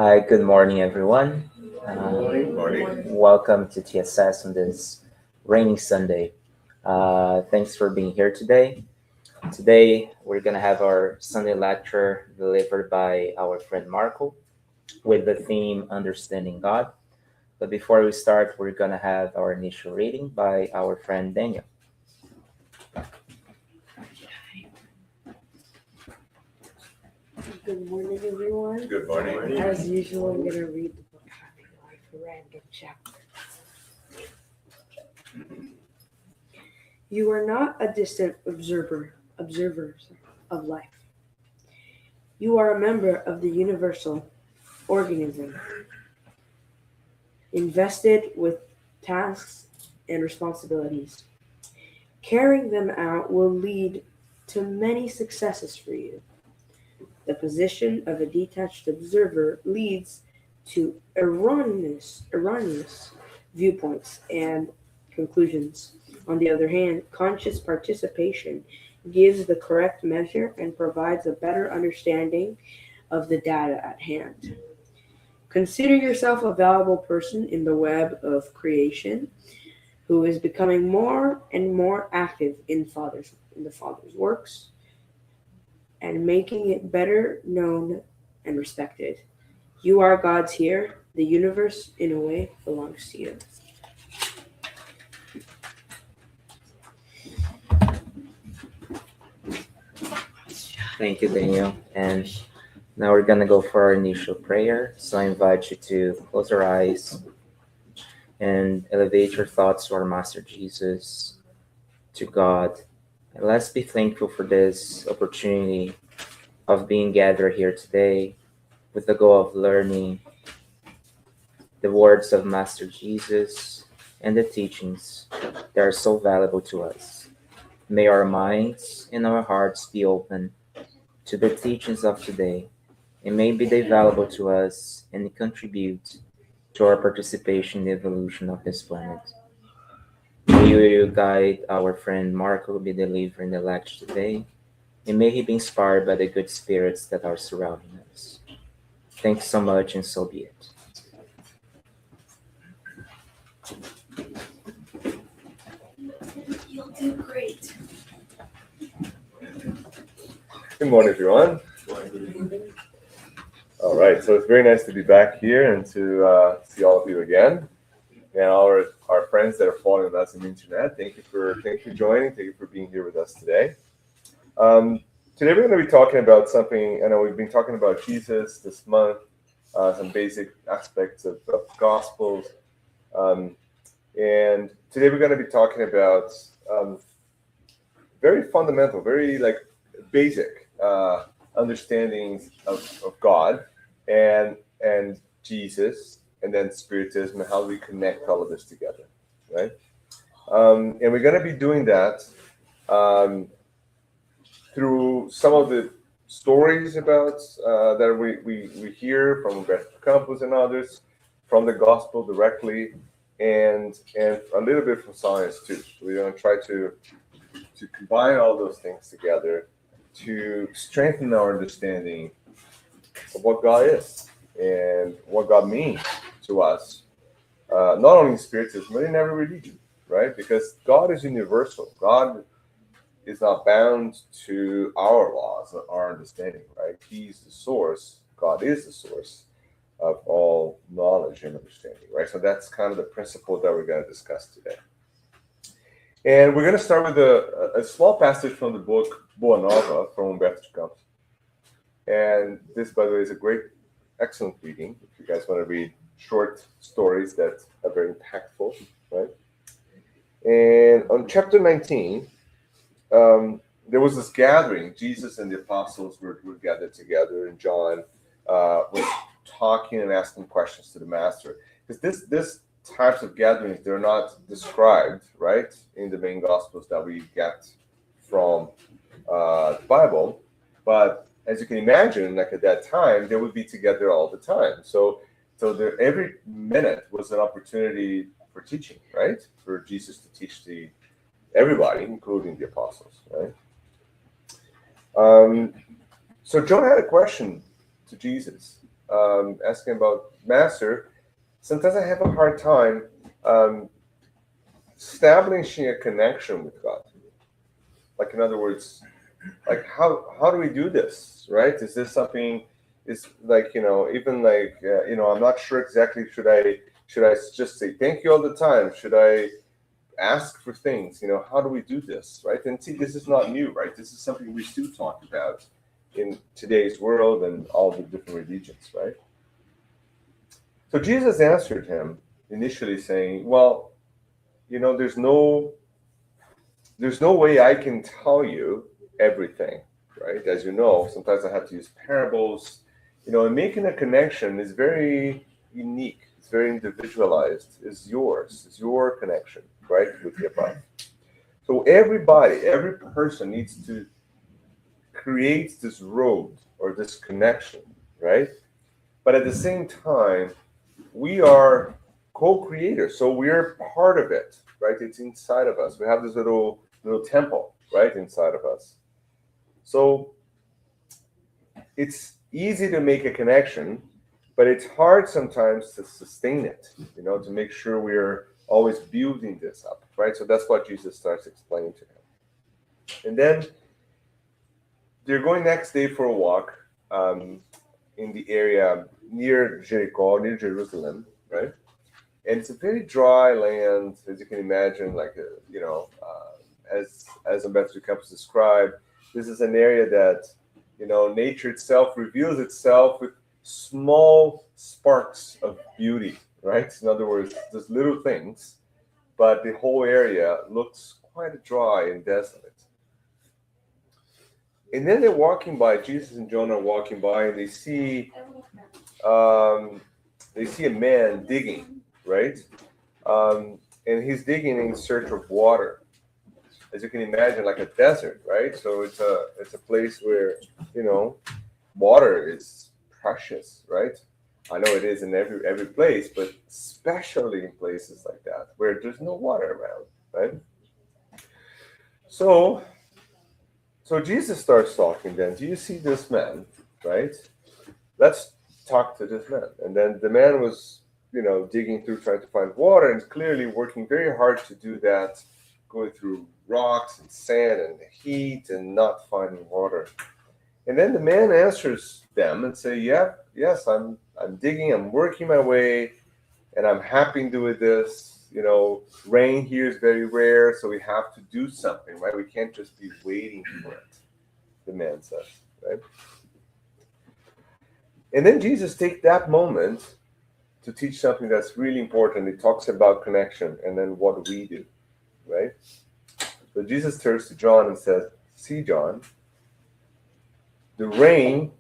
Hi, good morning, everyone. Welcome to TSS on this rainy Sunday. Thanks for being here today. Today, we're going to have our Sunday lecture delivered by our friend Marco with the theme Understanding God. But before we start, we're going to have our initial reading by our friend Daniel. Good morning, everyone. Good morning. As usual, I'm going to read the book Happy Life, a random chapter. You are not a distant observer of life. You are a member of the universal organism, invested with tasks and responsibilities. Carrying them out will lead to many successes for you. The position of a detached observer leads to erroneous viewpoints and conclusions. On the other hand, conscious participation gives the correct measure and provides a better understanding of the data at hand. Consider yourself a valuable person in the web of creation who is becoming more and more active in the Father's works and making it better known and respected. You are God's here. The universe, in a way, belongs to you. Thank you, Daniel. And now we're going to go for our initial prayer. So I invite you to close your eyes and elevate your thoughts to our Master Jesus, to God. And let's be thankful for this opportunity of being gathered here today with the goal of learning the words of Master Jesus and the teachings that are so valuable to us. May our minds and our hearts be open to the teachings of today, and may they valuable to us and contribute to our participation in the evolution of this planet. May you guide our friend Marco be delivering the lecture today, and may he be inspired by the good spirits that are surrounding us. Thanks so much, and so be it. You'll do great. Good morning, everyone. All right, so it's very nice to be back here and to see all of you again, and our friends that are following us on the internet. Thank you for joining. Thank you for being here with us today. Today we're going to be talking about something. I know we've been talking about Jesus this month, some basic aspects of Gospels, and today we're going to be talking about very fundamental, very basic understandings of God and Jesus, and then Spiritism, and how we connect all of this together, right? And we're going to be doing that through some of the stories about that we hear from Umberto Campos and others, from the Gospel directly, and a little bit from science too. So we're going to try to combine all those things together to strengthen our understanding of what God is and what God means to us, not only in Spiritism, but in every religion, right? Because God is universal. God is not bound to our laws, our understanding, right? He's the source. God is the source of all knowledge and understanding, right? So that's kind of the principle that we're going to discuss today. And we're going to start with a small passage from the book Boa Nova from Humberto de Campos. And this, by the way, is a great, excellent reading if you guys want to read short stories that are very impactful, right? And on chapter 19, there was this gathering. Jesus and the apostles were gathered together, and John was talking and asking questions to the master. Because this types of gatherings, they're not described, right, in the main Gospels that we get from the Bible. But as you can imagine, like at that time, they would be together all the time. So every minute was an opportunity for teaching, right? For Jesus to teach everybody, including the apostles, right? So John had a question to Jesus. asking about Master, sometimes I have a hard time um, establishing a connection with God. Like, in other words, like how do we do this, right? Is this something? Is like, even like, I'm not sure exactly. Should I just say thank you all the time? Should I ask for things? How do we do this, right? And see, this is not new, right? This is something we still talk about in today's world and all the different religions, right? So Jesus answered him initially saying, well, there's no way I can tell you everything, right? As you know, sometimes I have to use parables. And making a connection is very unique. It's very individualized. It's yours. It's your connection, right, with the above. So every person needs to create this road or this connection, right? But at the same time, we are co-creators, so we're part of it, right? It's inside of us. We have this little temple, right, inside of us. So it's easy to make a connection, but it's hard sometimes to sustain it, to make sure we're always building this up, right? So that's what Jesus starts explaining to him. And then they're going next day for a walk in the area near Jericho, near Jerusalem, right? And it's a very dry land, as you can imagine, like, as Ambassador Campos described, this is an area that, nature itself reveals itself with small sparks of beauty, right? In other words, there's little things, but the whole area looks quite dry and desolate. And then they're walking by, Jesus and John are walking by, and they see a man digging, right? And he's digging in search of water, as you can imagine, like a desert, right? So it's a place where water is precious, right? I know it is in every place, but especially in places like that where there's no water around, right? So Jesus starts talking. Then, do you see this man, right? Let's talk to this man. And then the man was digging through, trying to find water, and clearly working very hard to do that, going through rocks and sand and the heat and not finding water. And then the man answers them and say, yes, I'm digging, I'm working my way, and I'm happy doing this. Rain here is very rare, so we have to do something, right? We can't just be waiting for it, the man says, right? And then Jesus takes that moment to teach something that's really important. He talks about connection and then what we do, right? So Jesus turns to John and says, see, John, the rain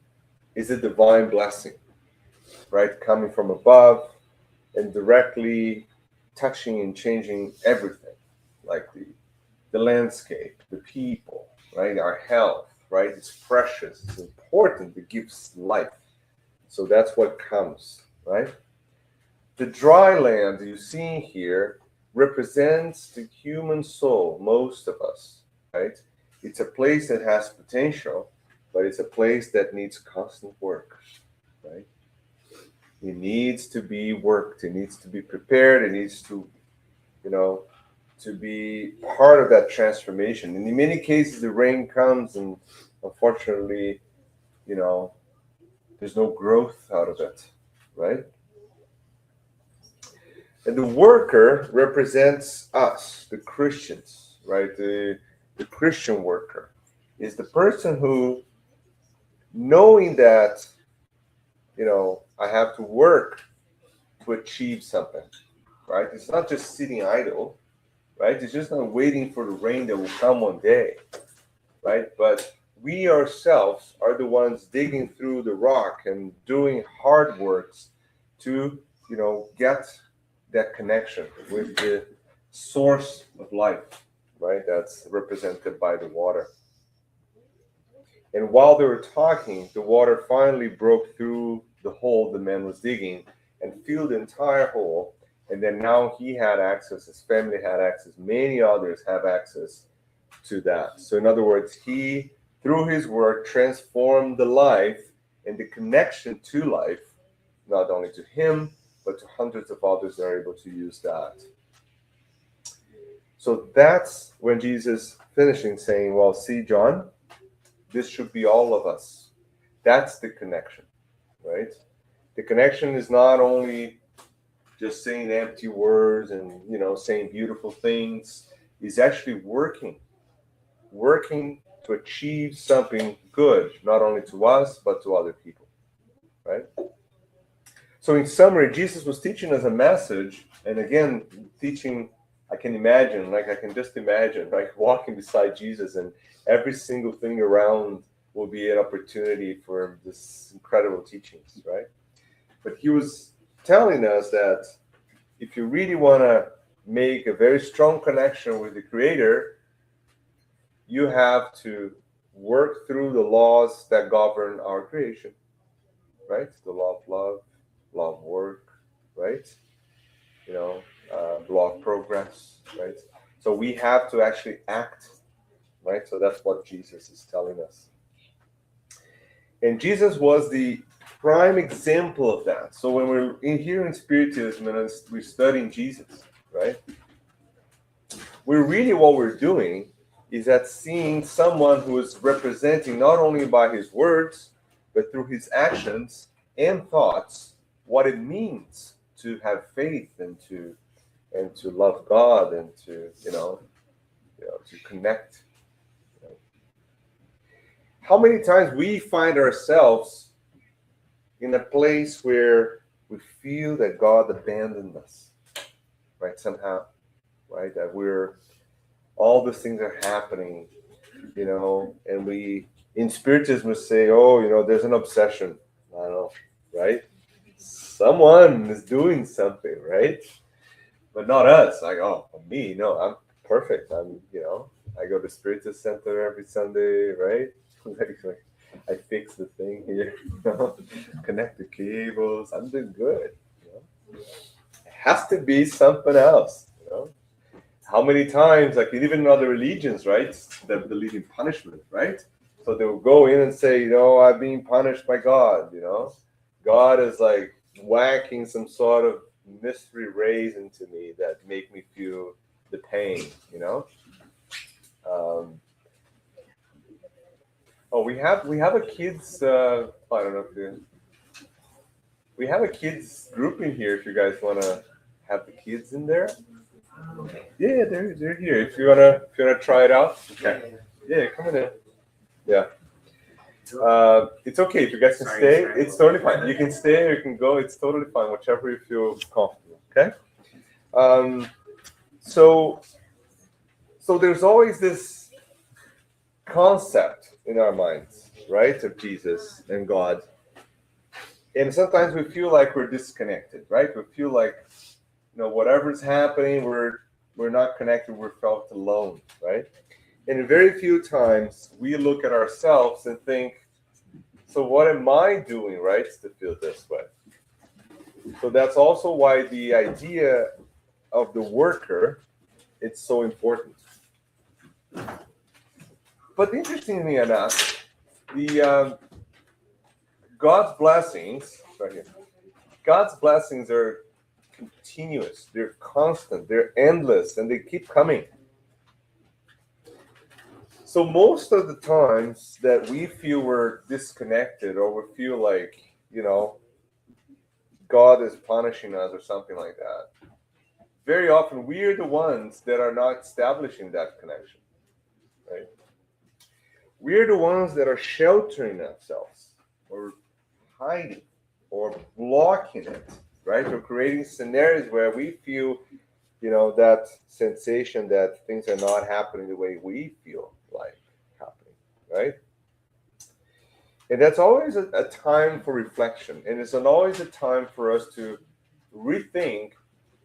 is a divine blessing, right? Coming from above and directly touching and changing everything, like the landscape, the people, right? Our health, right? It's precious, it's important, it gives life. So that's what comes, right? The dry land you see here represents the human soul, most of us, right? It's a place that has potential, but it's a place that needs constant work, right? It needs to be worked. It needs to be prepared. It needs to, to be part of that transformation. And in many cases, the rain comes, and unfortunately, there's no growth out of it, right? And the worker represents us, the Christians, right? The Christian worker is the person who, knowing that, I have to work to achieve something, right? It's not just sitting idle, right? It's just not waiting for the rain that will come one day, right? But we ourselves are the ones digging through the rock and doing hard works to, get that connection with the source of life, right? That's represented by the water. And while they were talking, the water finally broke through the hole the man was digging and filled the entire hole. And then now he had access, his family had access, many others have access to that. So in other words, he, through his work, transformed the life and the connection to life not only to him, but to hundreds of others that are able to use that. So that's when Jesus finishing saying, well, see, John, this should be all of us. That's the connection, right? The connection is not only just saying empty words and, saying beautiful things. It's actually working to achieve something good, not only to us, but to other people, right? So in summary, Jesus was teaching us a message, and again, teaching, I can just imagine, like walking beside Jesus, and every single thing around will be an opportunity for this incredible teachings, right? But he was telling us that if you really want to make a very strong connection with the Creator, you have to work through the laws that govern our creation, right? The law of love, law of work, right? Law of progress, right? So we have to actually act, right? So that's what Jesus is telling us. And Jesus was the prime example of that. So when we're here in Spiritism and we're studying Jesus, right? What we're doing is that seeing someone who is representing not only by his words, but through his actions and thoughts, what it means to have faith and to love God and to to connect. How many times we find ourselves in a place where we feel that God abandoned us, right? Somehow, right? That all these things are happening, and we in Spiritism say, oh, there's an obsession. I don't know, right? Someone is doing something, right? But not us. Like, for me, no, I'm perfect. I go to Spiritist Center every Sunday, right? Like, I fix the thing here, connect the cables. I'm doing good. It has to be something else, How many times, like even in other religions, right, that believe in punishment, right? So they will go in and say, I'm being punished by God, God is like whacking some sort of mystery rays into me that make me feel the pain, we have a kids. I don't know if we have a kids group in here. If you guys want to have the kids in there, yeah, they're here. If you wanna try it out, okay. Yeah, come in there. Yeah. It's okay if you guys can stay. It's totally fine. You can stay or you can go. It's totally fine, whichever you feel comfortable. Okay. So there's always this concept in our minds, right, of Jesus and God, and sometimes we feel like we're disconnected, right? We feel like whatever's happening, we're not connected. We're felt alone, right? And very few times we look at ourselves and think, so what am I doing, right, to feel this way? So that's also why the idea of the worker, it's so important. But interestingly enough, the God's blessings, right here, God's blessings are continuous, they're constant, they're endless, and they keep coming. So most of the times that we feel we're disconnected or we feel like, God is punishing us or something like that, very often we're the ones that are not establishing that connection, right? We're the ones that are sheltering ourselves or hiding or blocking it, right? Or creating scenarios where we feel, that sensation that things are not happening the way we feel like happening, right? And that's always a time for reflection. And it's always a time for us to rethink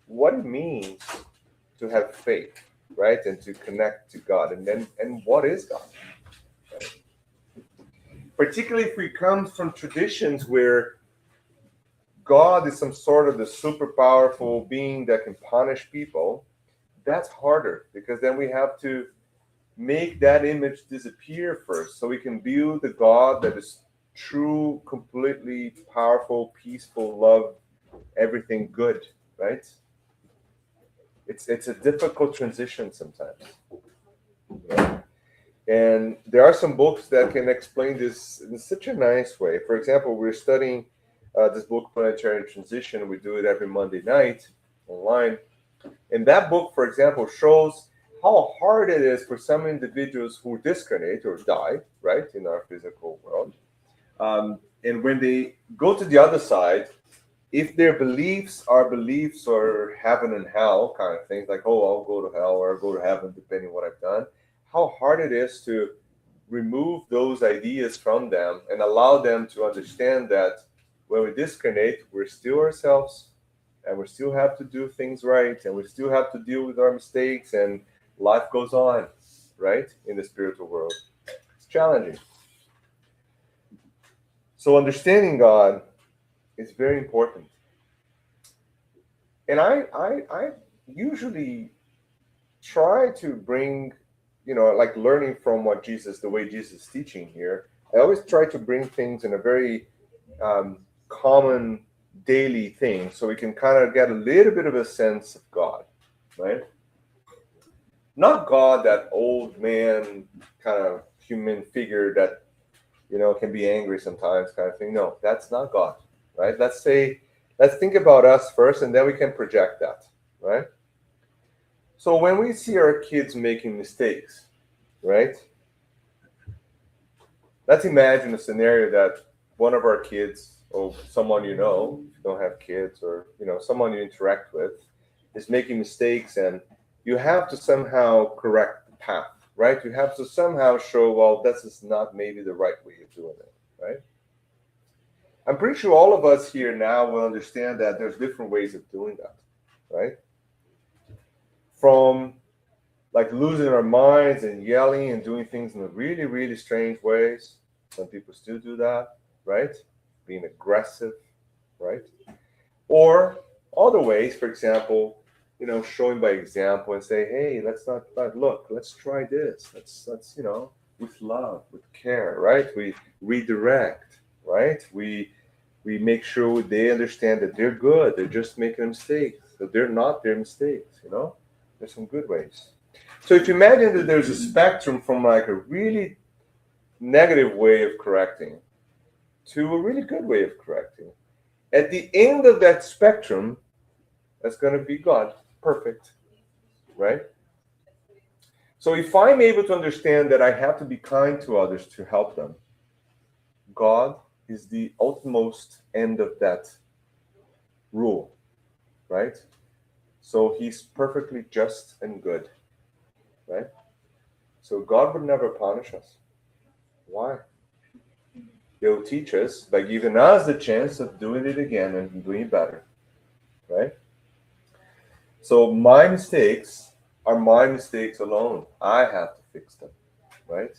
what it means to have faith, right? And to connect to God. And what is God? Right? Particularly if we come from traditions where God is some sort of the super powerful being that can punish people, that's harder because then we have to make that image disappear first so we can build the God that is true, completely powerful, peaceful love, everything good, right? It's a difficult transition sometimes. Yeah. And there are some books that can explain this in such a nice way. For example, we're studying this book, Planetary Transition. We do it every Monday night online. And that book, for example, shows how hard it is for some individuals who discarnate or die, right, in our physical world. And when they go to the other side, if their beliefs are beliefs or heaven and hell kind of things, like, oh, I'll go to hell or I'll go to heaven, depending on what I've done, how hard it is to remove those ideas from them and allow them to understand that when we discarnate, we're still ourselves and we still have to do things right and we still have to deal with our mistakes and life goes on, right, in the spiritual world. It's challenging. So understanding God is very important. And I usually try to bring, like learning from what Jesus, the way Jesus is teaching here, I always try to bring things in a very common daily thing so we can kind of get a little bit of a sense of God, right? Not God, that old man kind of human figure that, can be angry sometimes kind of thing. No, that's not God, right? Let's think about us first and then we can project that, right? So when we see our kids making mistakes, right? Let's imagine a scenario that one of our kids or someone if you don't have kids or someone you interact with is making mistakes and you have to somehow correct the path, right? You have to somehow show, well, this is not maybe the right way of doing it, right? I'm pretty sure all of us here now will understand that there's different ways of doing that, right? From like losing our minds and yelling and doing things in really, really strange ways. Some people still do that, right? Being aggressive, right? Or other ways, for example, showing by example and say, hey, let's not look, let's try this. Let's with love, with care, right? We redirect, right? We make sure they understand that they're good. They're just making mistakes. That they're not their mistakes, There's some good ways. So if you imagine that there's a spectrum from like a really negative way of correcting to a really good way of correcting, at the end of that spectrum, that's going to be God. Perfect. Right? So if I'm able to understand that I have to be kind to others to help them, God is the utmost end of that rule. Right? So he's perfectly just and good. Right? So God would never punish us. Why? He'll teach us by giving us the chance of doing it again and doing it better. Right? So my mistakes are my mistakes alone. I have to fix them. Right?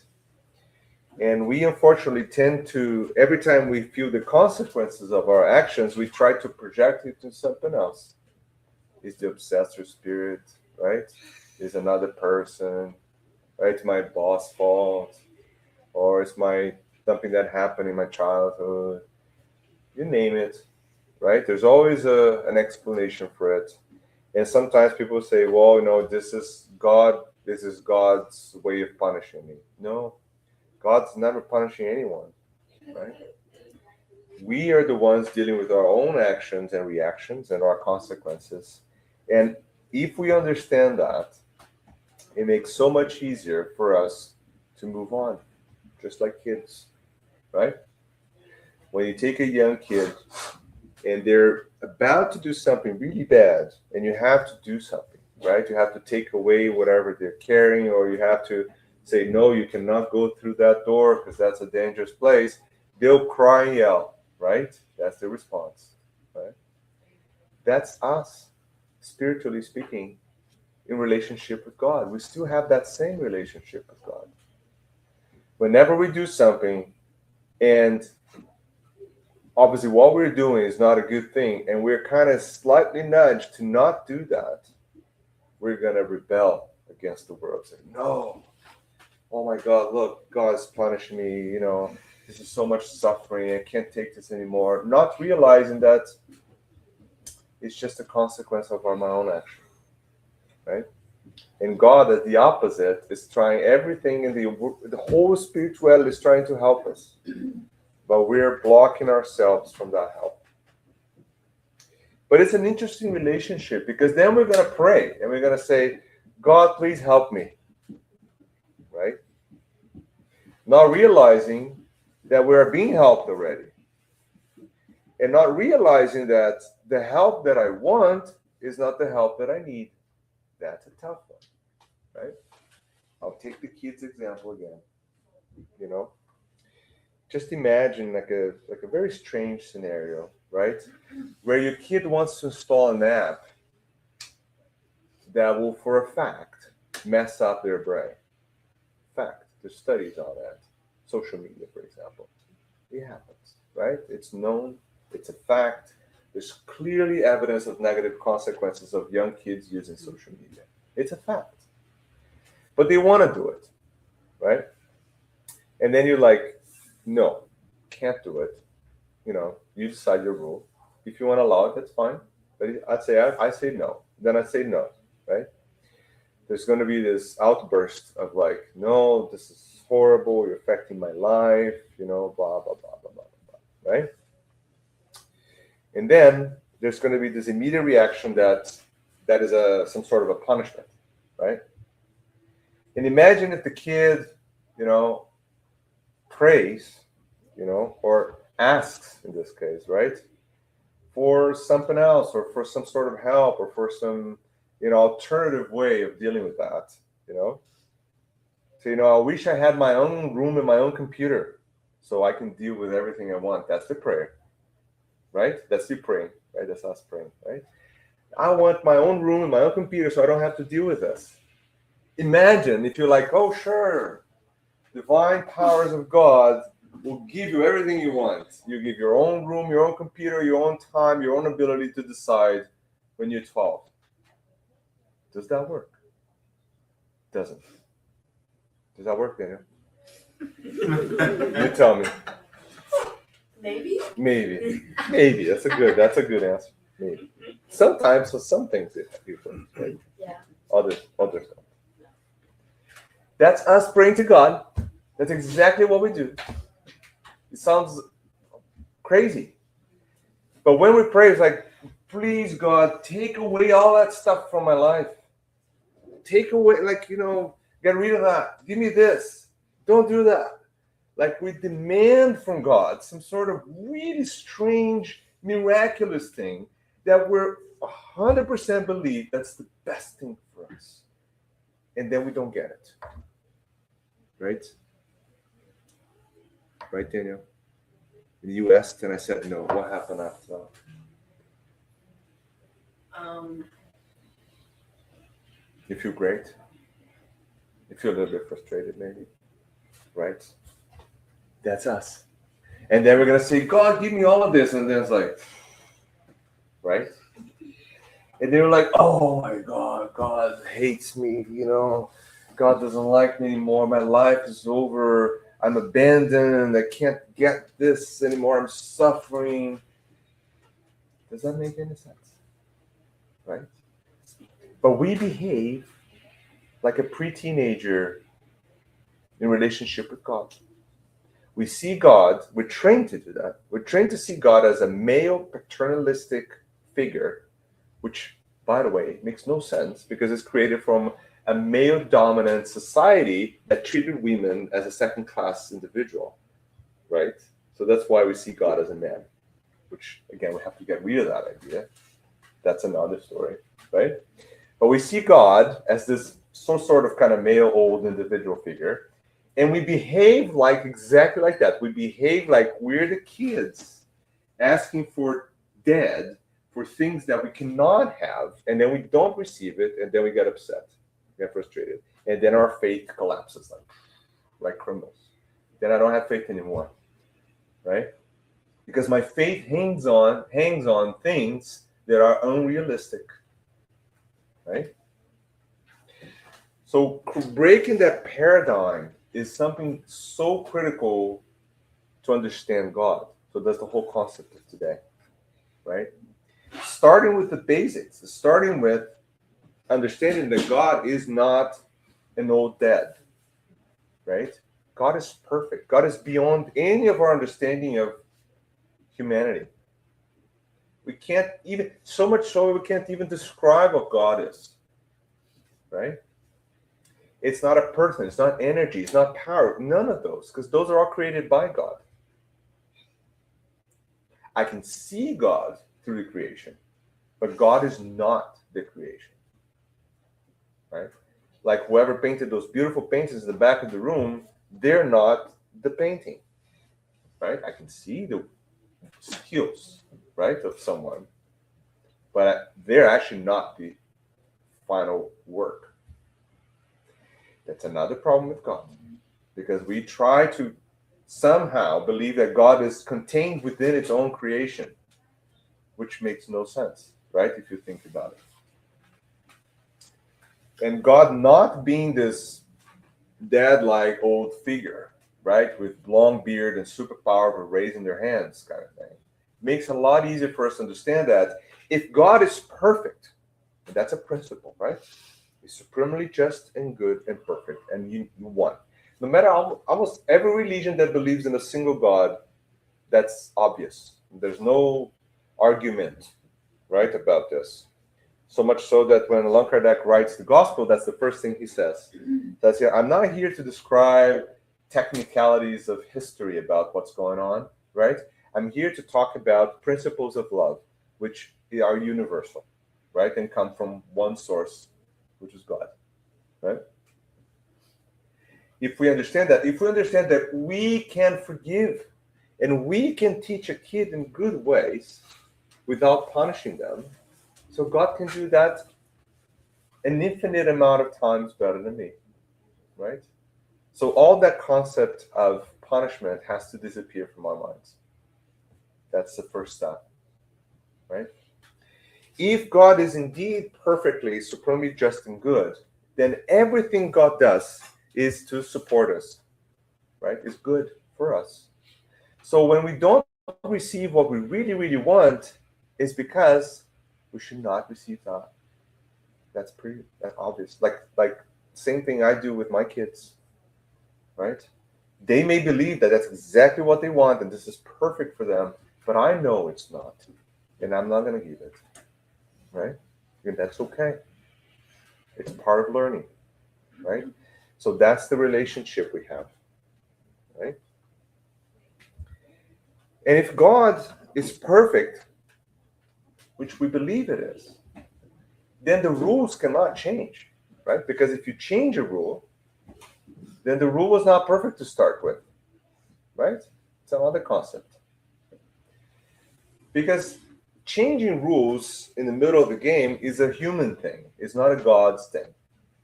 And we unfortunately tend to, every time we feel the consequences of our actions, we try to project it to something else. It's the obsessor spirit, right? It's another person, right? It's my boss' fault, or it's something that happened in my childhood. You name it, right? There's always an explanation for it. And sometimes people say, well, this is God's way of punishing me. No, God's never punishing anyone, right? We are the ones dealing with our own actions and reactions and our consequences. And if we understand that, it makes so much easier for us to move on, just like kids, right? When you take a young kid and they're about to do something really bad and you have to do something, right? You have to take away whatever they're carrying, or you have to say, no, you cannot go through that door because that's a dangerous place. They'll cry and yell, right? That's the response, right? That's us, spiritually speaking, in relationship with God. We still have that same relationship with God. Whenever we do something and obviously what we're doing is not a good thing and we're kind of slightly nudged to not do that, we're going to rebel against the world. Say, no, oh my God, look, God's punishing me, this is so much suffering. I can't take this anymore. Not realizing that it's just a consequence of my own action, right? And God, at the opposite, is trying everything in the whole spirituality is trying to help us, but we're blocking ourselves from that help. But it's an interesting relationship because then we're going to pray and we're going to say, God, please help me, right? Not realizing that we are being helped already, and not realizing that the help that I want is not the help that I need. That's a tough one, right? I'll take the kids example again. You know, just imagine like a very strange scenario, right? Where your kid wants to install an app that will, for a fact, mess up their brain. Fact, there's studies on that. Social media, for example, it happens, right? It's known, it's a fact. There's clearly evidence of negative consequences of young kids using social media. It's a fact. But they want to do it, right? And then you're like, no, can't do it. You know, you decide your rule. If you want to allow it, that's fine. But I say no. Then I say no, right? There's going to be this outburst of like, no, this is horrible. You're affecting my life, you know, blah, blah, blah, blah, blah, blah, right? And then there's going to be this immediate reaction that is some sort of a punishment, right? And imagine if the kid, you know, prays, you know, or asks in this case, right, for something else or for some sort of help or for some, you know, alternative way of dealing with that, you know. So, you know, I wish I had my own room and my own computer so I can deal with everything I want. That's the prayer, right? That's you praying, right? That's us praying, right? I want my own room and my own computer so I don't have to deal with this. Imagine if you're like, oh, sure, divine powers of God will give you everything you want. You give your own room, your own computer, your own time, your own ability to decide when you're 12. Does that work? Doesn't. Does that work, Daniel? You tell me. Maybe. Maybe. That's a good answer. Maybe. Sometimes for some things it works, right? Yeah. Others don't. That's us praying to God. That's exactly what we do. It sounds crazy. But when we pray, it's like, please, God, take away all that stuff from my life. Take away, like, you know, get rid of that. Give me this. Don't do that. Like we demand from God some sort of really strange, miraculous thing that we're 100% believe that's the best thing for us. And then we don't get it. Right? Right, Daniel? You asked and I said no. What happened after that? You feel great? You feel a little bit frustrated, maybe? Right? That's us. And then we're going to say, God, give me all of this. And then it's like, right? And they're like, oh my God, God hates me, you know. God doesn't like me anymore. My life is over. I'm abandoned. I can't get this anymore. I'm suffering. Does that make any sense? Right? But we behave like a pre-teenager in relationship with God. We see God, we're trained to do that. We're trained to see God as a male paternalistic figure, which, by the way, makes no sense because it's created from a male-dominant society that treated women as a second-class individual, right? So that's why we see God as a man, which, again, we have to get rid of that idea. That's another story, right? But we see God as this some sort of kind of male old individual figure, and we behave like exactly like that. We behave like we're the kids asking for dad for things that we cannot have, and then we don't receive it, and then we get upset, get frustrated, and then our faith collapses like criminals. Then I don't have faith anymore, right? Because my faith hangs on things that are unrealistic, right? So breaking that paradigm is something so critical to understand God. So that's the whole concept of today, right? Starting with the basics, starting with understanding that God is not an old dad, right? God is perfect. God is beyond any of our understanding of humanity. We can't even, so much so we can't even describe what God is, right? It's not a person, it's not energy, it's not power, none of those, because those are all created by God. I can see God through the creation, but God is not the creation, right? Like whoever painted those beautiful paintings in the back of the room, they're not the painting, right? I can see the skills, right, of someone, but they're actually not the final work. That's another problem with God, because we try to somehow believe that God is contained within its own creation, which makes no sense, right, if you think about it. And God not being this dad-like old figure, right, with long beard and superpower for raising their hands kind of thing, makes it a lot easier for us to understand that if God is perfect, and that's a principle, right? He's supremely just and good and perfect, and you won. No matter almost every religion that believes in a single God, that's obvious. There's no argument, right, about this. So much so that when Allan Kardec writes the gospel, that's the first thing he says. That's it. I'm not here to describe technicalities of history about what's going on, right? I'm here to talk about principles of love, which are universal, right, and come from one source, which is God, right? If we understand that we can forgive and we can teach a kid in good ways without punishing them, so God can do that an infinite amount of times better than me, right? So all that concept of punishment has to disappear from our minds. That's the first step, right? If God is indeed perfectly, supremely just and good, then everything God does is to support us, right? Is good for us. So when we don't receive what we really, really want, it's because we should not receive that. That's obvious. Like same thing I do with my kids, right? They may believe that that's exactly what they want and this is perfect for them, but I know it's not, and I'm not going to give it, right? And that's okay. It's part of learning, right? So that's the relationship we have, right? And if God is perfect, which we believe it is, then the rules cannot change, right? Because if you change a rule, then the rule was not perfect to start with, right? It's another concept. Because changing rules in the middle of the game is a human thing. It's not a God's thing,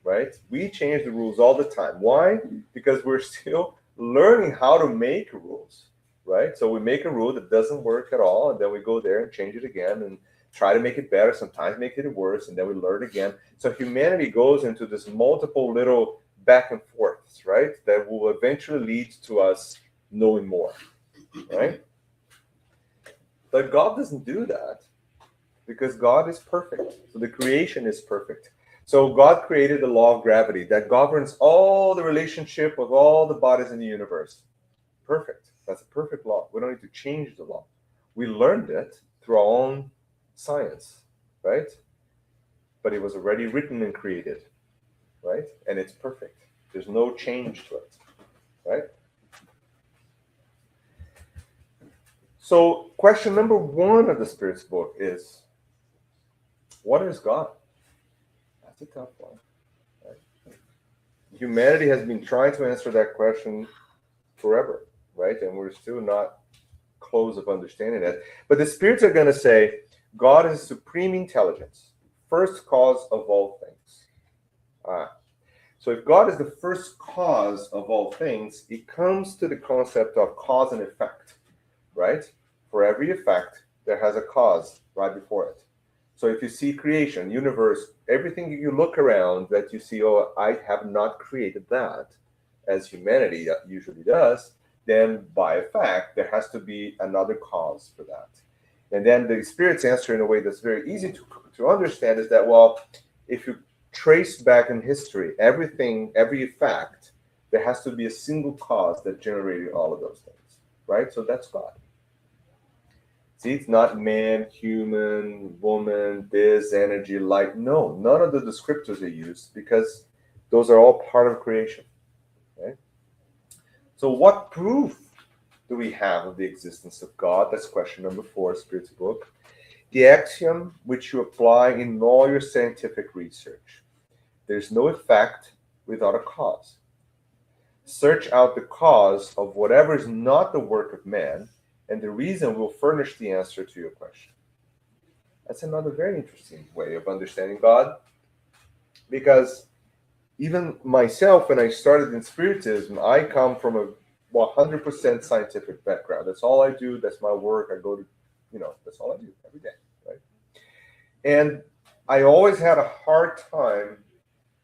right? We change the rules all the time. Why? Because we're still learning how to make rules, right? So we make a rule that doesn't work at all, and then we go there and change it again and try to make it better, sometimes make it worse, and then we learn again. So humanity goes into this multiple little back and forths, right? That will eventually lead to us knowing more, right? But God doesn't do that because God is perfect. So the creation is perfect. So God created the law of gravity that governs all the relationship of all the bodies in the universe. Perfect. That's a perfect law. We don't need to change the law. We learned it through our own science, right? But it was already written and created, right? And it's perfect. There's no change to it, right? So question number 1 of the Spirit's book is, what is God? That's a tough one, right? Humanity has been trying to answer that question forever, right? And we're still not close of understanding it. But the spirits are going to say, God is supreme intelligence, first cause of all things. So if God is the first cause of all things, it comes to the concept of cause and effect, right? For every effect, there has a cause right before it. So if you see creation, universe, everything you look around that you see, oh, I have not created that, as humanity usually does, then by a fact, there has to be another cause for that. And then the Spirit's answer in a way that's very easy to understand is that, well, if you trace back in history everything, every fact, there has to be a single cause that generated all of those things, right? So that's God. See, it's not man, human, woman, this, energy, light. No, none of the descriptors are used because those are all part of creation, right? So what proof do we have of the existence of God? That's question number 4, Spirit's book. The axiom which you apply in all your scientific research. There's no effect without a cause. Search out the cause of whatever is not the work of man, and the reason will furnish the answer to your question. That's another very interesting way of understanding God, because even myself, when I started in Spiritism, I come from a 100% scientific background. That's all I do. That's my work. I go to, that's all I do every day, right? And I always had a hard time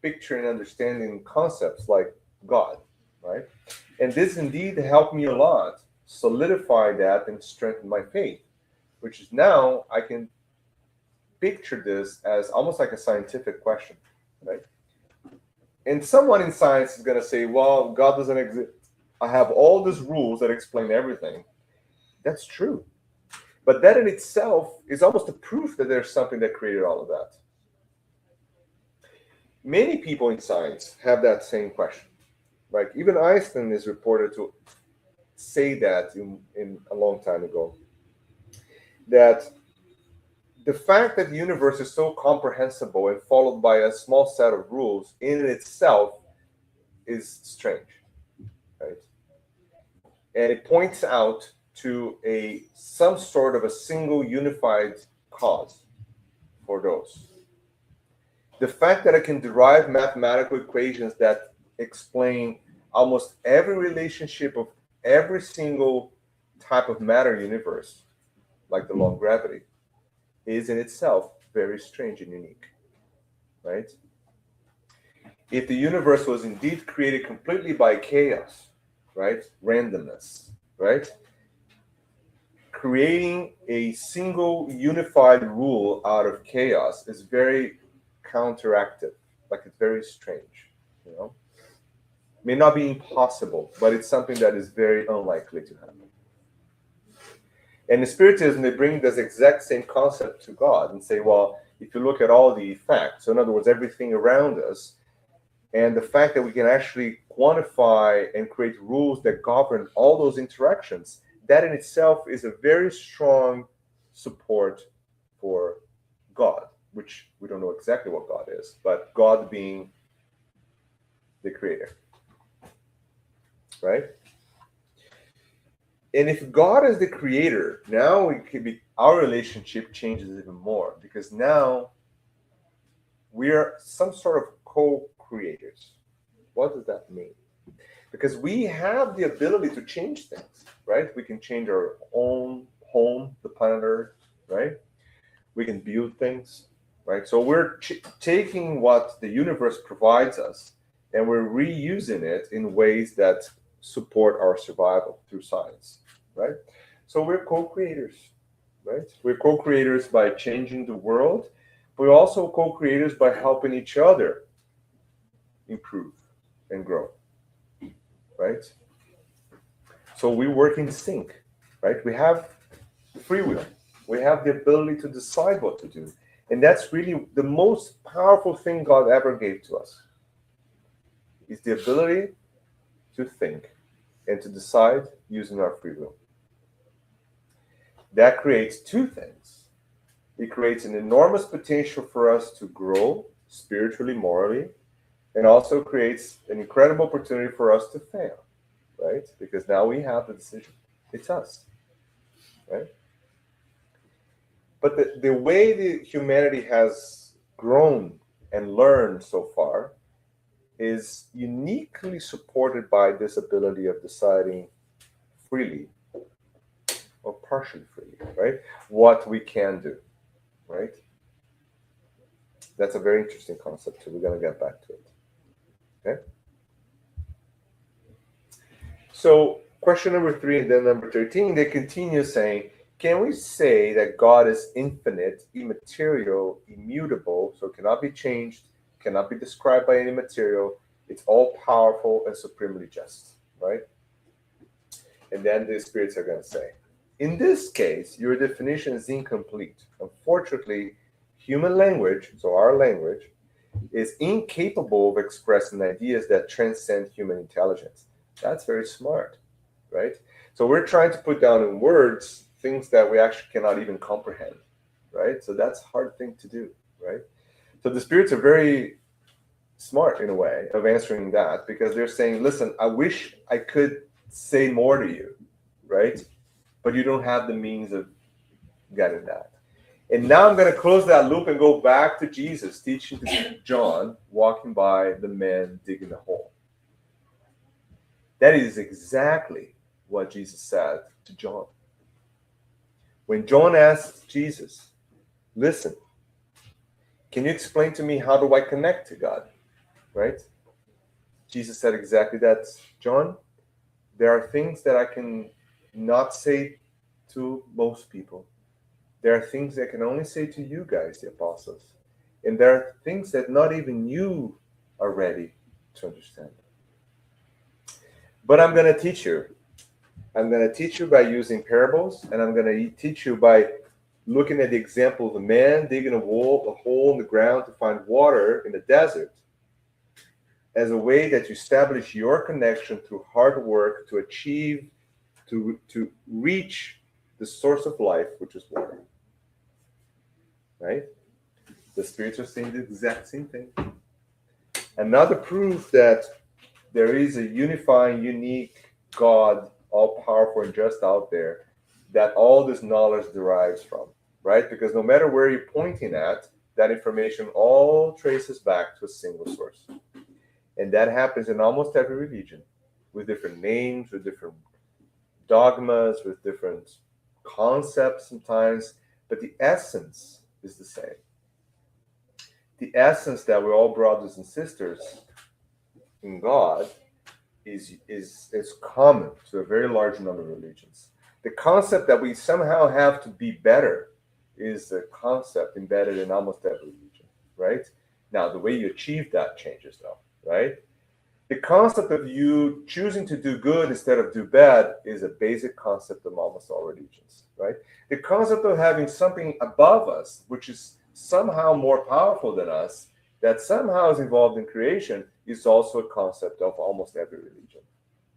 picturing and understanding concepts like God, right? And this indeed helped me a lot solidify that and strengthen my faith, which is now I can picture this as almost like a scientific question, right? And someone in science is going to say, well, God doesn't exist. I have all these rules that explain everything. That's true. But that in itself is almost a proof that there's something that created all of that. Many people in science have that same question. Like even Einstein is reported to say that in a long time ago, that the fact that the universe is so comprehensible and followed by a small set of rules in itself is strange, right? And it points out to some sort of a single unified cause for those. The fact that I can derive mathematical equations that explain almost every relationship of every single type of matter universe, like the law of gravity, is in itself very strange and unique, right? If the universe was indeed created completely by chaos, right, randomness, right, creating a single unified rule out of chaos is very counteractive, like it's very strange, may not be impossible, but it's something that is very unlikely to happen. And in Spiritism, they bring this exact same concept to God and say, well, if you look at all the facts, so in other words, everything around us, and the fact that we can actually quantify and create rules that govern all those interactions, that in itself is a very strong support for God, which we don't know exactly what God is, but God being the creator, right? And if God is the creator, now our relationship changes even more, because now we are some sort of co-creators. What does that mean? Because we have the ability to change things, right? We can change our own home, the planet Earth, right? We can build things, right? So we're taking what the universe provides us and we're reusing it in ways that support our survival through science, right? So we're co-creators, right? We're co-creators by changing the world, but we're also co-creators by helping each other improve and grow, right? So we work in sync, right? We have free will. We have the ability to decide what to do. And that's really the most powerful thing God ever gave to us, is the ability to think and to decide using our free will. That creates two things. It creates an enormous potential for us to grow spiritually, morally, and also creates an incredible opportunity for us to fail, right? Because now we have the decision. It's us, right? But the way the humanity has grown and learned so far is uniquely supported by this ability of deciding freely or partially freely, right? What we can do, right? That's a very interesting concept, so we're going to get back to it. Okay? So question number 3 and then number 13, they continue saying, can we say that God is infinite, immaterial, immutable, so it cannot be changed, cannot be described by any material, it's all powerful and supremely just, right? And then the spirits are going to say, in this case, your definition is incomplete. Unfortunately, human language, so our language, is incapable of expressing ideas that transcend human intelligence. That's very smart, right? So we're trying to put down in words things that we actually cannot even comprehend, right? So that's a hard thing to do, right? So the spirits are very smart in a way of answering that, because they're saying, listen, I wish I could say more to you, right? But you don't have the means of getting that. And now I'm going to close that loop and go back to Jesus teaching to John, walking by the man digging the hole. That is exactly what Jesus said to John. When John asked Jesus, listen, can you explain to me how do I connect to God? Right? Jesus said exactly that. John, there are things that I can not say to most people. There are things I can only say to you guys, the apostles. And there are things that not even you are ready to understand. But I'm going to teach you. I'm going to teach you by using parables, and I'm going to teach you by looking at the example of a man digging a hole in the ground to find water in the desert as a way that you establish your connection through hard work to achieve, to reach the source of life, which is water. Right? The spirits are saying the exact same thing. Another proof that there is a unifying, unique God, all powerful and just out there, that all this knowledge derives from, right? Because no matter where you're pointing at, that information all traces back to a single source. And that happens in almost every religion, with different names, with different dogmas, with different concepts sometimes, but the essence is the same. The essence that we're all brothers and sisters in God is common to a very large number of religions. The concept that we somehow have to be better is a concept embedded in almost every religion, right? Now, the way you achieve that changes, though, right? The concept of you choosing to do good instead of do bad is a basic concept of almost all religions, right? The concept of having something above us, which is somehow more powerful than us, that somehow is involved in creation, is also a concept of almost every religion,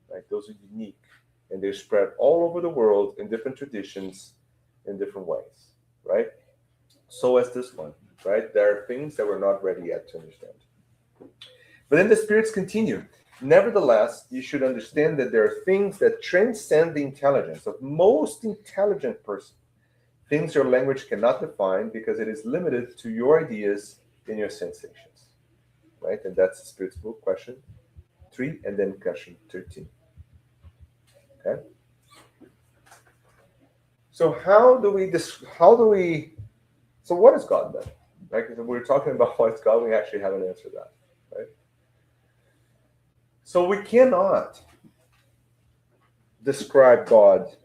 right? Those are unique, and they're spread all over the world in different traditions, in different ways, right? So as this one, right? There are things that we're not ready yet to understand. But then the spirits continue. Nevertheless, you should understand that there are things that transcend the intelligence of most intelligent person. Things your language cannot define because it is limited to your ideas and your sensations. Right? And that's the Spirit's book, question 3, and then question 13. Okay? So so what is God then? Right? Because we're talking about what is God, we actually haven't answered that. Right? So we cannot describe God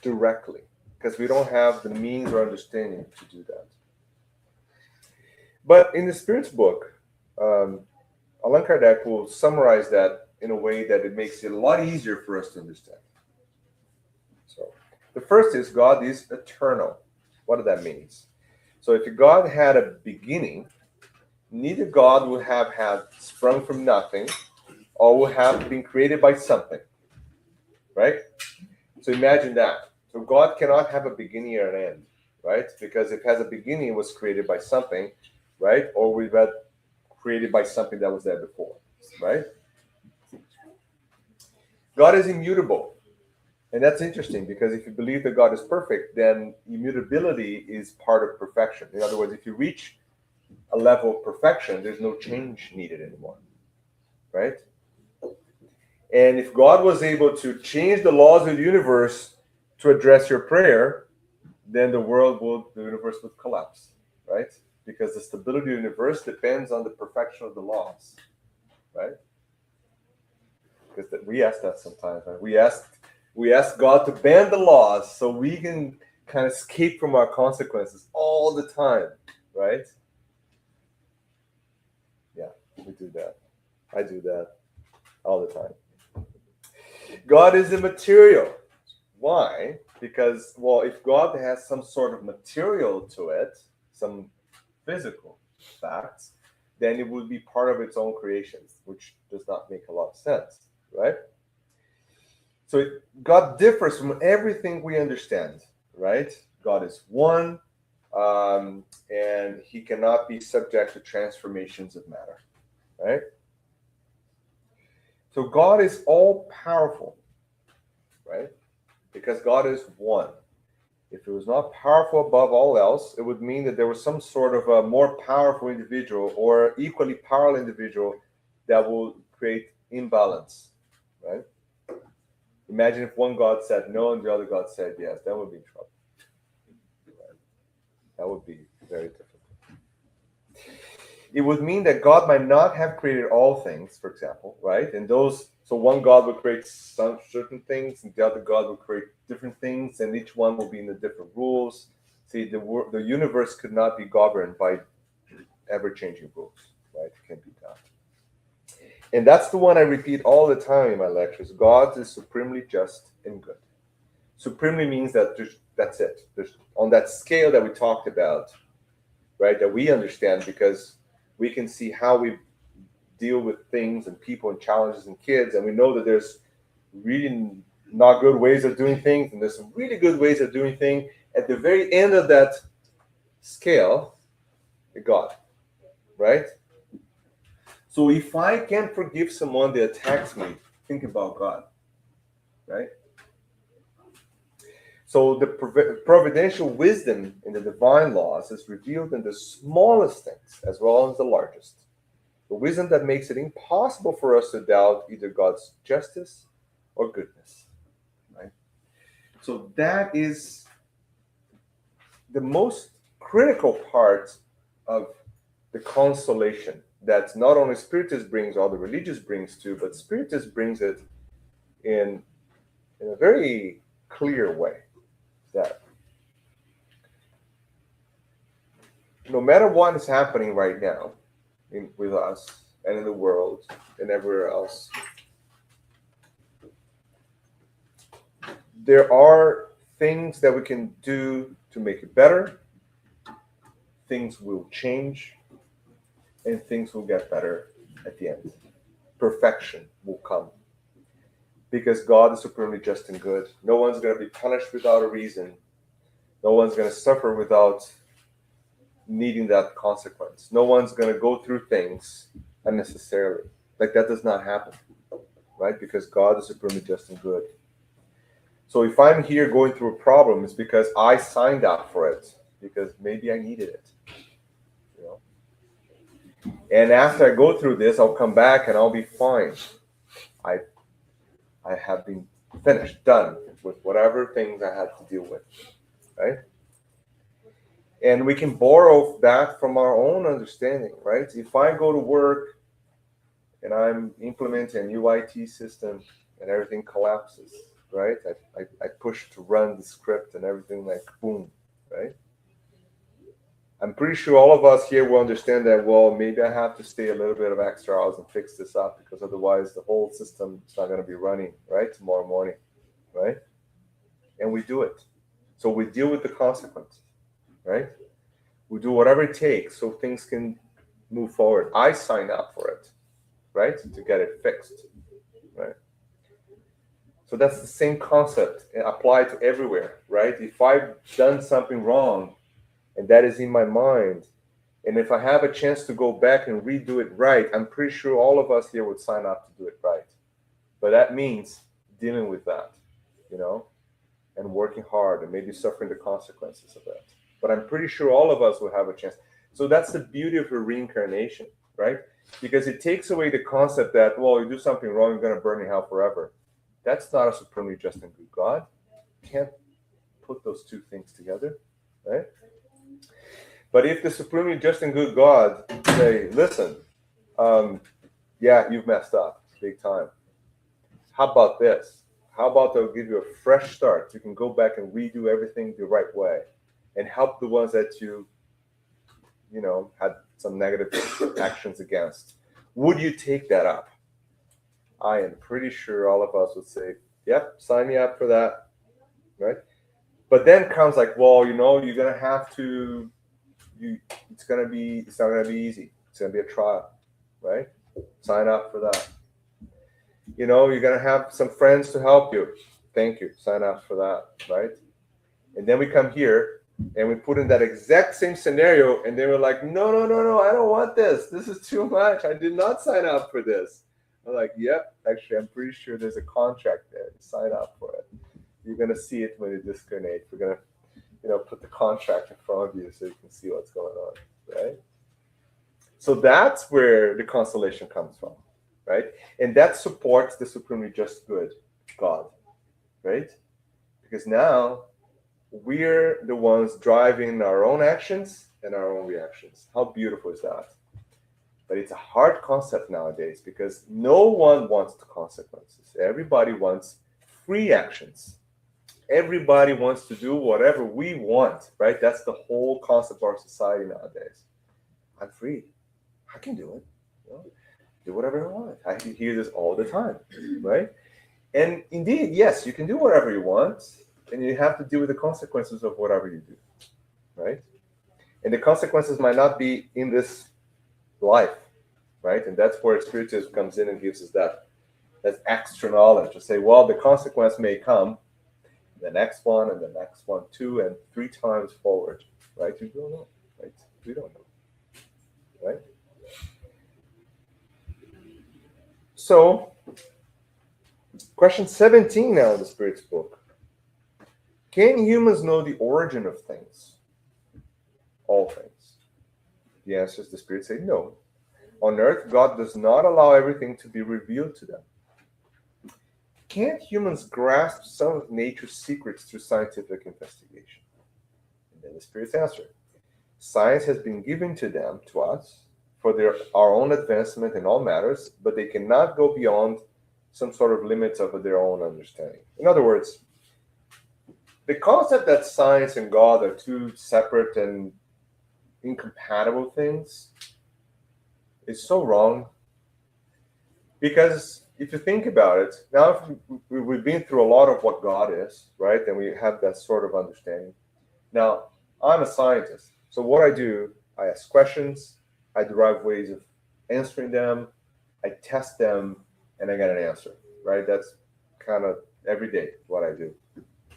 directly because we don't have the means or understanding to do that. But in the Spirit's book, Allan Kardec will summarize that in a way that it makes it a lot easier for us to understand. So the first is God is eternal. What does that mean? So if God had a beginning, neither God would have had sprung from nothing or would have been created by something. Right? So imagine that. So God cannot have a beginning or an end, right? Because if it has a beginning, it was created by something, right? Or we've had created by something that was there before, right? God is immutable. And that's interesting because if you believe that God is perfect, then immutability is part of perfection. In other words, if you reach a level of perfection, there's no change needed anymore, right? And if God was able to change the laws of the universe to address your prayer, then the universe would collapse, right? Because the stability of the universe depends on the perfection of the laws, right? Because we ask that sometimes, right? We ask We ask God to bend the laws so we can kind of escape from our consequences all the time, right? Yeah, we do that. I do that all the time. God is immaterial. Why? Because, well, if God has some sort of material to it, some physical facts, then it would be part of its own creations, which does not make a lot of sense, right? So God differs from everything we understand, right? God is one, and he cannot be subject to transformations of matter, right? So God is all powerful, right? Because God is one. If it was not powerful above all else, it would mean that there was some sort of a more powerful individual or equally powerful individual that will create imbalance, right? Imagine if one God said no and the other God said yes, then we'd be in trouble. Right? That would be very difficult. It would mean that God might not have created all things, for example, right? And so one God would create some certain things, and the other God would create different things, and each one will be in the different rules. See, the universe could not be governed by ever-changing rules, right? It can't be done. And that's the one I repeat all the time in my lectures. God is supremely just and good. Supremely means that that's it. There's, on that scale that we talked about, right, that we understand because we can see how we deal with things and people and challenges and kids, and we know that there's really not good ways of doing things, and there's some really good ways of doing things. At the very end of that scale, God, right? So if I can forgive someone that attacks me, think about God, right? So the providential wisdom in the divine laws is revealed in the smallest things as well as the largest. The wisdom that makes it impossible for us to doubt either God's justice or goodness, right? So that is the most critical part of the consolation that not only Spiritus brings, all the religious brings too, but Spiritus brings it in a very clear way. That no matter what is happening right now with us and in the world and everywhere else, there are things that we can do to make it better. Things will change and things will get better at the end. Perfection will come because God is supremely just and good. No one's going to be punished without a reason. No one's going to suffer without needing that consequence. No one's going to go through things unnecessarily. Like that does not happen, right? Because God is supremely just and good. So if I'm here going through a problem, it's because I signed up for it, because maybe I needed it. You know? And after I go through this, I'll come back and I'll be fine. I have been finished, done with whatever things I had to deal with, right? And we can borrow that from our own understanding, right? If I go to work and I'm implementing a new IT system and everything collapses, right? I push to run the script and everything like boom, right? I'm pretty sure all of us here will understand that, well, maybe I have to stay a little bit of extra hours and fix this up because otherwise the whole system is not going to be running, right? Tomorrow morning, right? And we do it. So we deal with the consequences, right? We do whatever it takes so things can move forward. I sign up for it, right? To get it fixed, right? So that's the same concept applied to everywhere, right? If I've done something wrong and that is in my mind, and if I have a chance to go back and redo it right, I'm pretty sure all of us here would sign up to do it right. But that means dealing with that, you know, and working hard and maybe suffering the consequences of that. But I'm pretty sure all of us will have a chance. So that's the beauty of a reincarnation, right? Because it takes away the concept that, well, you do something wrong, you're going to burn in hell forever. That's not a supremely just and good God. You can't put those two things together, right? But if the supremely just and good God say, listen, yeah, you've messed up big time. How about this? how about they'll give you a fresh start? You can go back and redo everything the right way and help the ones that had some negative actions against. Would you take that up? I am pretty sure all of us would say, yep, sign me up for that, right? But then comes like, well, you're gonna have to. It's not gonna be easy. It's gonna be a trial, right? Sign up for that. You're gonna have some friends to help you. Thank you. Sign up for that, right? And then we come here and we put in that exact same scenario, and then we're like, no, I don't want this. This is too much. I did not sign up for this. I'm like, yep, actually, I'm pretty sure there's a contract there. Sign up for it. You're gonna see it when you discriminate. We're gonna, put the contract in front of you so you can see what's going on, right? So that's where the consolation comes from, right? And that supports the supremely just good God, right? Because now we're the ones driving our own actions and our own reactions. How beautiful is that? But it's a hard concept nowadays because no one wants the consequences. Everybody wants free actions. Everybody wants to do whatever we want, right? That's the whole concept of our society nowadays. I'm free. I can do it. Do whatever I want. I hear this all the time, right? And indeed, yes, you can do whatever you want, and you have to deal with the consequences of whatever you do, right? And the consequences might not be in this life, right? And that's where Spiritism comes in and gives us that extra knowledge to say, well, the consequence may come, the next one, and the next one, 2 and 3 times forward, right? You don't know, right? We don't know, right? So, question 17 now in the Spirit's book. Can humans know the origin of things? All things. The answer is the Spirit say no. On earth, God does not allow everything to be revealed to them. Can't humans grasp some of nature's secrets through scientific investigation? And then the Spirit's answer. Science has been given to them, to us, for our own advancement in all matters, but they cannot go beyond some sort of limits of their own understanding. In other words, the concept that science and God are two separate and incompatible things is so wrong. Because if you think about it, now we've been through a lot of what God is, right? And we have that sort of understanding. Now, I'm a scientist. So what I do, I ask questions, I derive ways of answering them, I test them, and I get an answer, right? That's kind of every day what I do.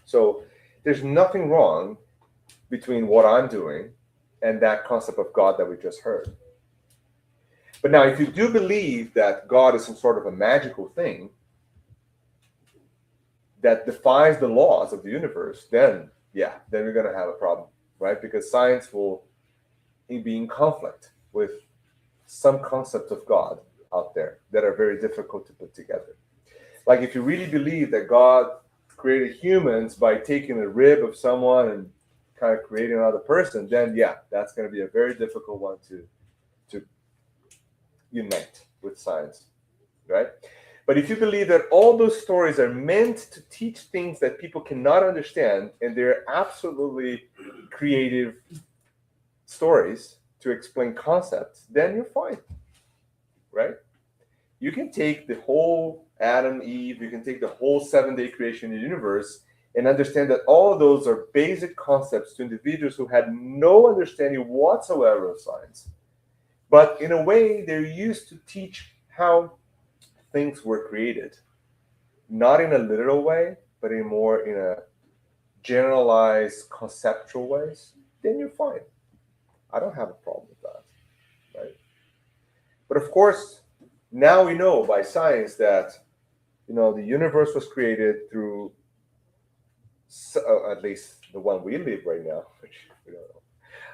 So there's nothing wrong between what I'm doing and that concept of God that we just heard. But now, if you do believe that God is some sort of a magical thing that defies the laws of the universe, then we're going to have a problem, right? Because science will be in conflict with some concepts of God out there that are very difficult to put together. Like if you really believe that God created humans by taking a rib of someone and kind of creating another person, then that's going to be a very difficult one to unite with science, right? But if you believe that all those stories are meant to teach things that people cannot understand, and they're absolutely creative stories to explain concepts, then you're fine, right? You can take the whole Adam, Eve, you can take the whole 7-day creation of the universe and understand that all of those are basic concepts to individuals who had no understanding whatsoever of science. But in a way, they're used to teach how things were created. Not in a literal way, but in a generalized conceptual ways, then you're fine. I don't have a problem with that, right? But of course, now we know by science that, the universe was created through, at least the one we live right now, which we don't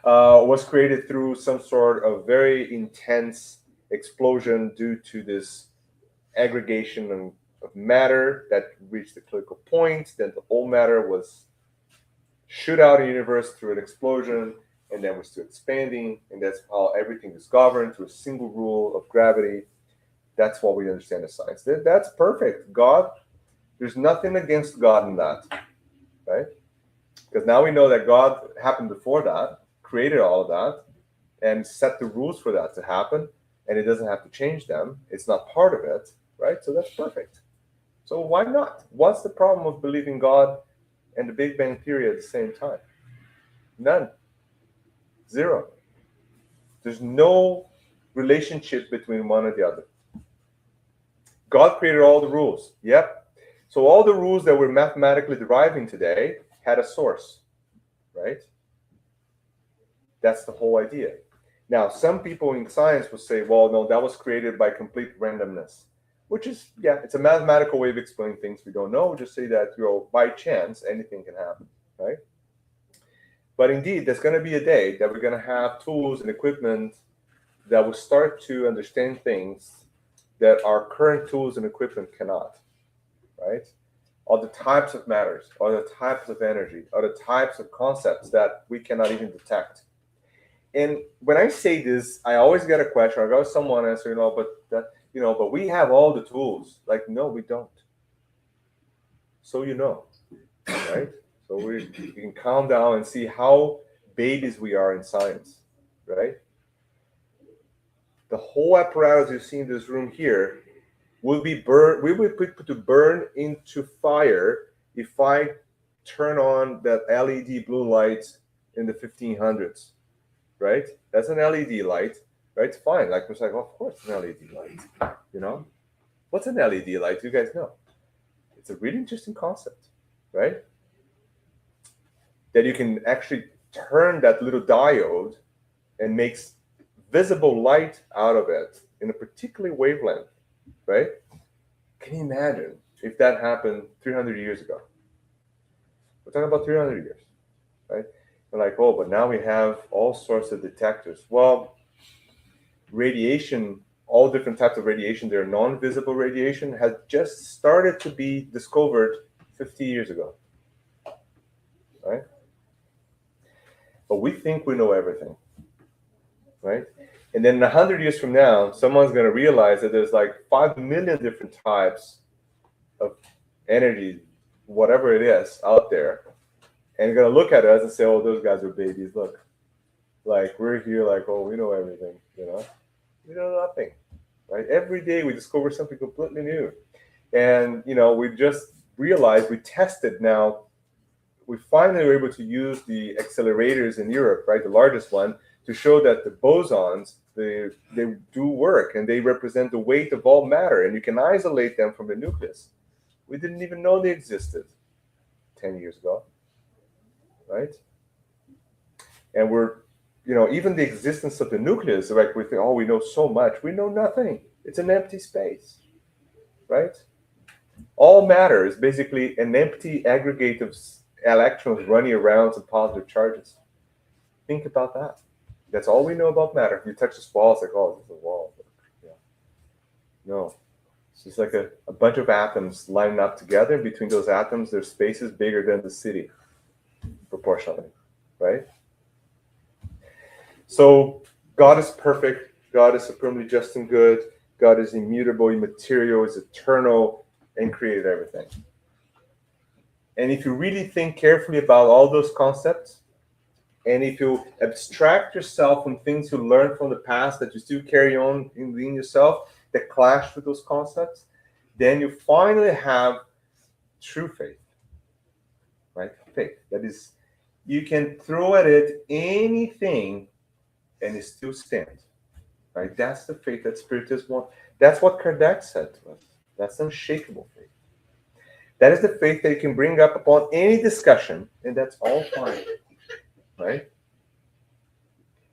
know, was created through some sort of very intense explosion due to this aggregation of matter that reached the critical point. Then the whole matter was shoot out in the universe through an explosion, and then we're still expanding, and that's how everything is governed through a single rule of gravity. That's what we understand as science. That's perfect. God There's nothing against God in that, right? Because now we know that God happened before that, created all of that, and set the rules for that to happen, and it doesn't have to change them. It's not part of it, right? So that's perfect. So why not? What's the problem of believing God and the Big Bang Theory at the same time? None. Zero. There's no relationship between one and the other. God created all the rules. Yep. So all the rules that we're mathematically deriving today had a source, right? That's the whole idea. Now, some people in science will say, well, no, that was created by complete randomness, which is, yeah, it's a mathematical way of explaining things we don't know. Just say that, by chance, anything can happen, right? But indeed, there's going to be a day that we're going to have tools and equipment that will start to understand things that our current tools and equipment cannot, right? All the types of matters, all the types of energy, all the types of concepts that we cannot even detect. And when I say this, I always get a question. I got someone answer, but we have all the tools. Like, no, we don't. So right? So we can calm down and see how babies we are in science, right? The whole apparatus you see in this room here will be burned. We will put to burn into fire if I turn on that LED blue light in the 1500s, right? That's an LED light, right? It's fine. Like, it's like, oh, of course, an LED light. What's an LED light? You guys know. It's a really interesting concept, right? That you can actually turn that little diode and makes visible light out of it in a particular wavelength, right? Can you imagine if that happened 300 years ago? We're talking about 300 years, right? We're like, oh, but now we have all sorts of detectors. Well, radiation, all different types of radiation, their non-visible radiation has just started to be discovered 50 years ago, right? But we think we know everything, right? And then 100 years from now, someone's going to realize that there's like 5 million different types of energy, whatever it is, out there. And they're going to look at us and say, oh, those guys are babies. Look, like, we're here like, oh, we know everything, We know nothing, right? Every day we discover something completely new. And, we just realized, we tested now, we finally were able to use the accelerators in Europe, right, the largest one, to show that the bosons, they do work, and they represent the weight of all matter, and you can isolate them from the nucleus. We didn't even know they existed 10 years ago, right? And we're, even the existence of the nucleus, like, we think, oh, we know so much. We know nothing. It's an empty space, right? All matter is basically an empty aggregate of electrons running around some positive charges. Think about that. That's all we know about matter. If you touch this wall, it's like, oh, this is a wall. But, no. It's just like a bunch of atoms lining up together. And between those atoms, there's spaces bigger than the city, proportionally, right? So God is perfect. God is supremely just and good. God is immutable, immaterial, is eternal, and created everything. And if you really think carefully about all those concepts, and if you abstract yourself from things you learned from the past that you still carry on in yourself that clash with those concepts, then you finally have true faith, right? Faith. That is, you can throw at it anything and it still stands, right? That's the faith that Spiritism wants. That's what Kardec said to us. That's unshakable faith. That is the faith that you can bring up upon any discussion, and that's all fine, right?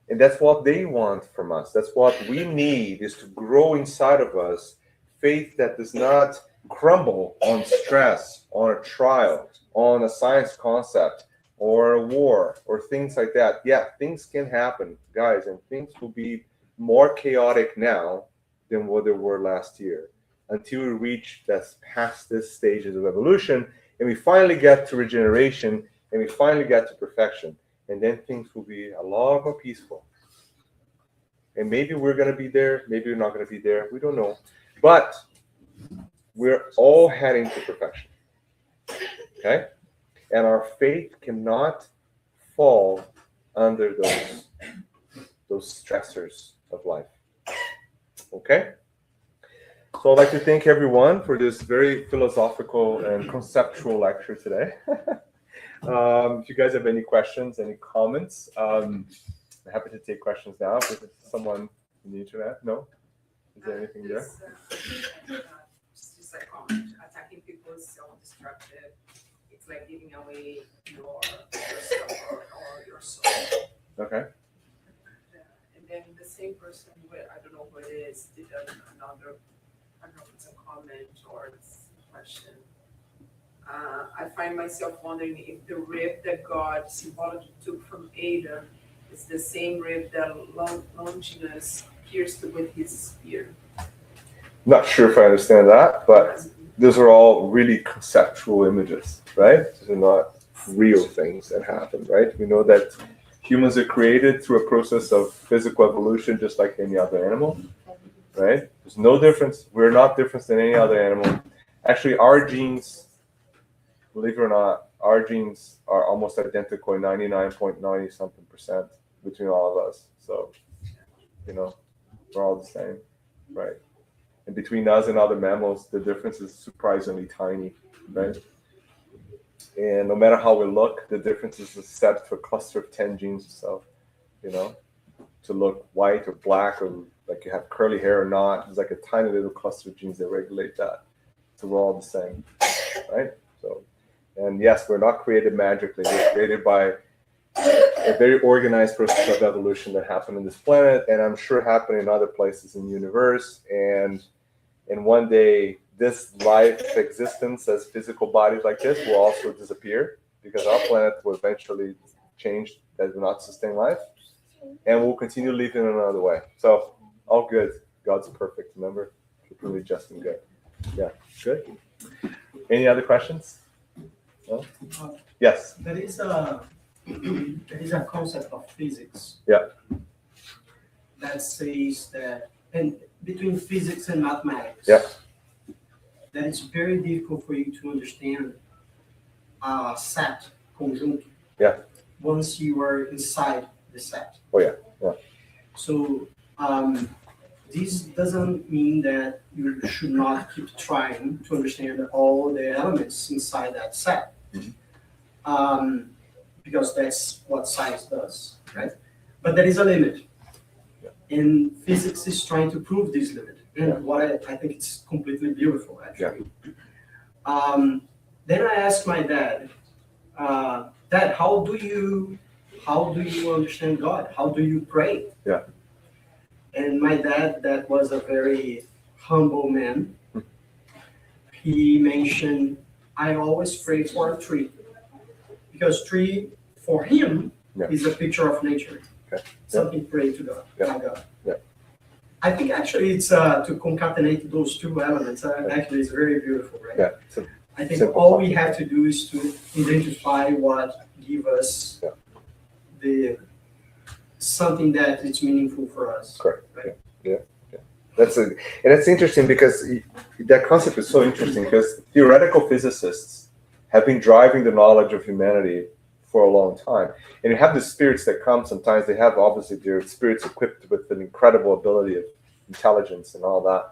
And that's what they want from us. That's what we need, is to grow inside of us faith that does not crumble on stress, on a trial, on a science concept, or a war, or things like that. Yeah, things can happen, guys, and things will be more chaotic now than what they were last year, until we reach past this stages of evolution, and we finally get to regeneration, and we finally get to perfection. And then things will be a lot more peaceful. And maybe we're going to be there. Maybe we're not going to be there. We don't know. But we're all heading to perfection. Okay? And our faith cannot fall under those stressors of life. Okay? So I'd like to thank everyone for this very philosophical and conceptual lecture today. If you guys have any questions, any comments, I'm happy to take questions now. If there's someone on the internet, no? Is there anything there? Just a comment. Attacking people is self-destructive. It's like giving away your stuff or your soul. Okay. And then the same person, I don't know who it is, did another, I don't know if it's a comment or it's a question. I find myself wondering if the rib that God symbolically took from Adam is the same rib that Longinus pierced with his spear. Not sure if I understand that, but those are all really conceptual images, right? These are not real things that happen, right? We know that humans are created through a process of physical evolution just like any other animal, right? There's no difference. We're not different than any other animal. Actually, our genes, believe it or not, our genes are almost identical, 99.90 something percent between all of us. So, you know, we're all the same, right? And between us and other mammals, the difference is surprisingly tiny, right? And no matter how we look, the difference is set to a cluster of 10 genes or so, you know, to look white or black or like you have curly hair or not. There's like a tiny little cluster of genes that regulate that. So we're all the same, right? So, and yes, we're not created magically. We're created by a very organized process of evolution that happened on this planet, and I'm sure happened in other places in the universe. And one day, this life existence as physical bodies like this will also disappear because our planet will eventually change, that will not sustain life, and we'll continue living in another way. So all good. God's perfect. Remember, really just and good. Yeah, good. Any other questions? No? Yes. There is a concept of physics. Yeah. That says that, and between physics and mathematics. Yeah. That it's very difficult for you to understand a set conjunto. Yeah. Once you are inside the set. Oh yeah. Yeah. So this doesn't mean that you should not keep trying to understand all the elements inside that set. Mm-hmm. Because that's what science does, right? But there is a limit. Yeah. And physics is trying to prove this limit. And Yeah. what I think it's completely beautiful, actually. Yeah. Then I asked my dad, Dad, how do you understand God? How do you pray? Yeah. And my dad, that was a very humble man. He mentioned, I always pray for a tree. Because tree, for him, Yeah. is a picture of nature. Okay. Something pray to God, Yeah. my God. Yeah. I think actually it's to concatenate those two elements. Actually, it's very beautiful, right? Yeah. So, I think simple all we have to do is to identify what give us Yeah. the something that is meaningful for us. correct. Right. Yeah. And it's interesting because that concept is so interesting because theoretical physicists have been driving the knowledge of humanity for a long time. And you have the spirits that come sometimes, they have obviously their spirits equipped with an incredible ability of intelligence and all that.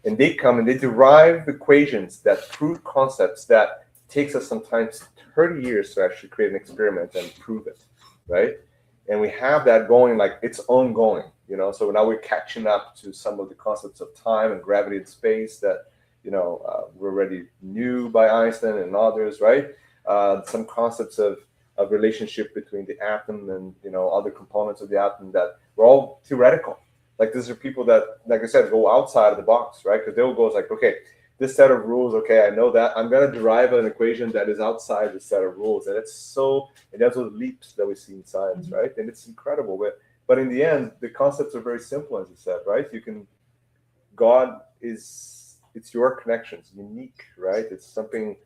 And they come and they derive equations that prove concepts that takes us sometimes 30 years to actually create an experiment and prove it, right? And we have that going, like it's ongoing, you know. So now we're catching up to some of the concepts of time and gravity and space that, you know, we already knew by Einstein and others, right? Some concepts of relationship between the atom and, you know, other components of the atom that were all theoretical. Like these are people that, like I said, go outside of the box, right? Because they'll go like, okay, this set of rules, okay, I know that. I'm going to derive an equation that is outside the set of rules. And it's so, and that's those leaps that we see in science, right? And it's incredible. But in the end, the concepts are very simple, as you said, right? God is, it's your connections, unique, right? It's something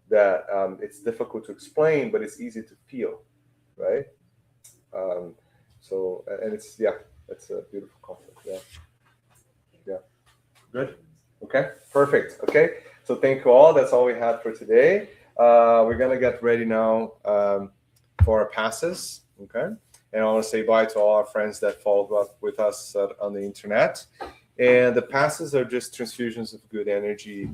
that it's difficult to explain, but it's easy to feel, right? So, and it's, yeah, that's a beautiful concept. Yeah. Good. Okay. Perfect. Okay. So thank you all. That's all we had for today. We're gonna get ready now for our passes, okay? And I want to say bye to all our friends that followed up with us on the internet. And the passes are just transfusions of good energy